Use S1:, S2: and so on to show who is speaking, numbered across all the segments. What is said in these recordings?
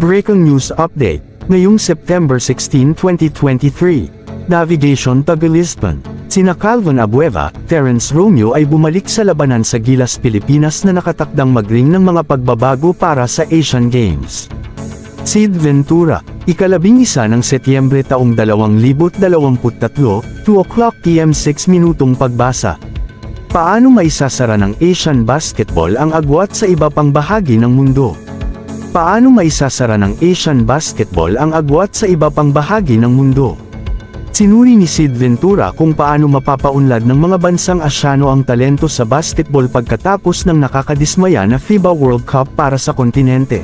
S1: Breaking News Update, ngayong September 16, 2023. Navigation taga-Lisbon. Sina Calvin Abueva, Terence Romeo ay bumalik sa labanan sa Gilas, Pilipinas na nakatakdang magring ng mga pagbabago para sa Asian Games. Sid Ventura, ika-11 ng Setyembre taong 2023, 2:00 PM 6 minutong pagbasa. Paano maisasara ng Asian basketball ang agwat sa iba pang bahagi ng mundo? Paano maisasara ng Asian basketball ang agwat sa iba pang bahagi ng mundo? Sinuri ni Sid Ventura kung paano mapapaunlad ng mga bansang Asyano ang talento sa basketball pagkatapos ng nakakadismaya na FIBA World Cup para sa kontinente.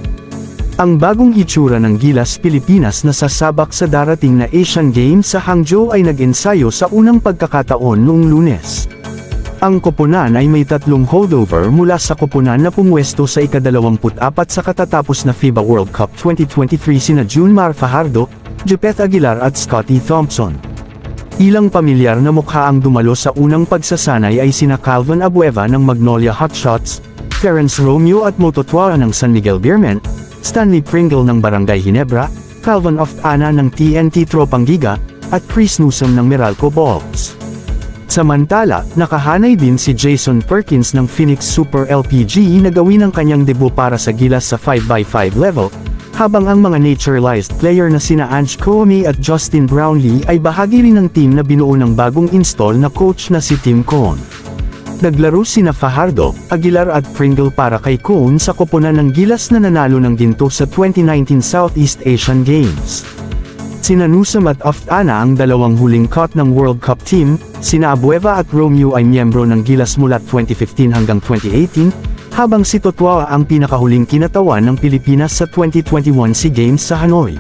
S1: Ang bagong itsura ng Gilas, Pilipinas na sasabak sa darating na Asian Games sa Hangzhou ay nag-ensayo sa unang pagkakataon noong Lunes. Ang koponan ay may 3 holdover mula sa koponan na pumwesto sa ika-24 sa katatapos na FIBA World Cup 2023 sina Junmar Fajardo, Jupeth Aguilar at Scottie Thompson. Ilang pamilyar na mukha ang dumalo sa unang pagsasanay ay sina Calvin Abueva ng Magnolia Hotshots, Terence Romeo at Mototwara ng San Miguel Beermen, Stanley Pringle ng Barangay Ginebra, Calvin Oftana ng TNT Tropang Giga, at Chris Newsom ng Meralco Bulls. Samantala, nakahanay din si Jason Perkins ng Phoenix Super LPG na gawin ang kanyang debut para sa Gilas sa 5x5 level, habang ang mga naturalized player na sina Ange Coame at Justin Brownlee ay bahagi rin ng team na binuo ng bagong install na coach na si Tim Cohn. Naglaro sina Fajardo, Aguilar at Pringle para kay Cohn sa koponan ng Gilas na nanalo ng ginto sa 2019 Southeast Asian Games. Sina Newsom at Oftana ang dalawang huling cut ng World Cup team, sina Abueva at Romeo ay miyembro ng Gilas mula 2015 hanggang 2018, habang si Totwa ang pinakahuling kinatawan ng Pilipinas sa 2021 SEA Games sa Hanoi.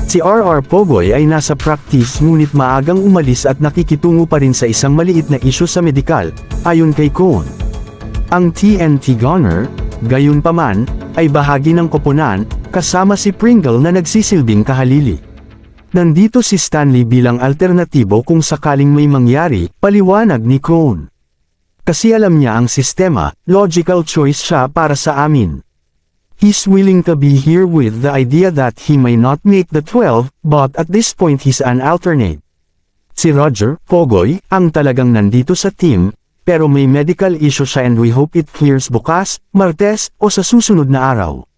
S1: Si RR Pogoy ay nasa practice ngunit maagang umalis at nakikitungo pa rin sa isang maliit na isyu sa medikal, ayon kay Cohn. Ang TNT Gunner, gayunpaman, ay bahagi ng koponan, kasama si Pringle na nagsisilbing kahalili. Nandito si Stanley bilang alternatibo kung sakaling may mangyari, paliwanag ni Cohn. Kasi alam niya ang sistema, logical choice siya para sa amin. He's willing to be here with the idea that he may not make the 12, but at this point he's an alternate. Si Roger Pogoy ang talagang nandito sa team, pero may medical issue siya and we hope it clears bukas, Martes, o sa susunod na araw.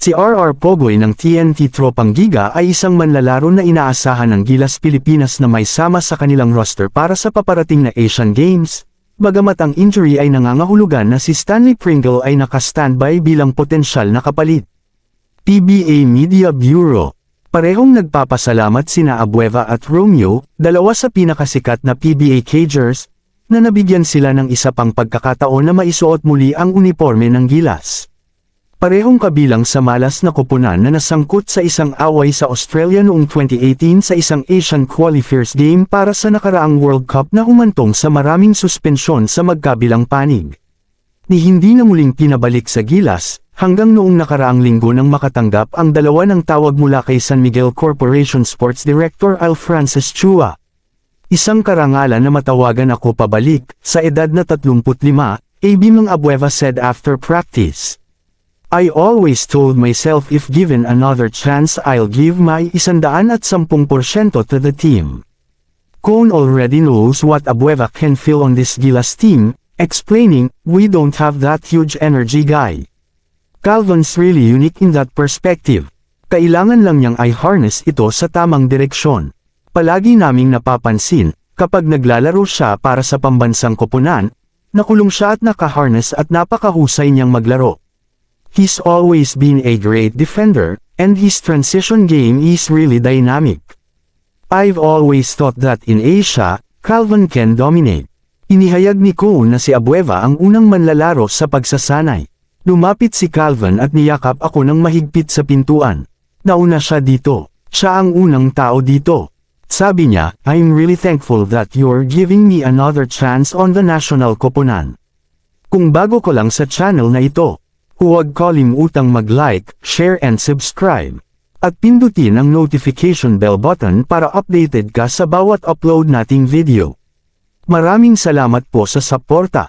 S1: Si RR Pogoy ng TNT Tropang Giga ay isang manlalaro na inaasahan ng Gilas, Pilipinas na may sama sa kanilang roster para sa paparating na Asian Games, bagamat ang injury ay nangangahulugan na si Stanley Pringle ay naka-standby bilang potensyal na kapalit. PBA Media Bureau. Parehong nagpapasalamat sina Abueva at Romeo, dalawa sa pinakasikat na PBA cagers, na nabigyan sila ng isa pang pagkakataon na maisuot muli ang uniforme ng Gilas. Parehong kabilang sa malas na koponan na nasangkot sa isang away sa Australia noong 2018 sa isang Asian Qualifiers game para sa nakaraang World Cup na humantong sa maraming suspensyon sa magkabilang panig. Ni hindi na muling pinabalik sa Gilas, hanggang noong nakaraang linggo nang makatanggap ang dalawa ng tawag mula kay San Miguel Corporation Sports Director Al Francis Chua. Isang karangalan na matawagan ako pabalik, sa edad na 35, AB ng Abueva said after practice. I always told myself if given another chance I'll give my 110% to the team. Cohn already knows what Abueva can feel on this Gilas team, explaining, we don't have that huge energy guy. Calvin's really unique in that perspective. Kailangan lang niyang i-harness ito sa tamang direksyon. Palagi naming napapansin, kapag naglalaro siya para sa pambansang koponan, nakulong siya at naka-harness at napakahusay niyang maglaro. He's always been a great defender, and his transition game is really dynamic. I've always thought that in Asia, Calvin can dominate. Inihayag ni Cohn na si Abueva ang unang manlalaro sa pagsasanay. Lumapit si Calvin at niyakap ako ng mahigpit sa pintuan. Nauna siya dito. Siya ang unang tao dito. Sabi niya, I'm really thankful that you're giving me another chance on the national koponan. Kung bago ko lang sa channel na ito, huwag kalimutang mag-like, share and subscribe. At pindutin ang notification bell button para updated ka sa bawat upload nating video. Maraming salamat po sa suporta.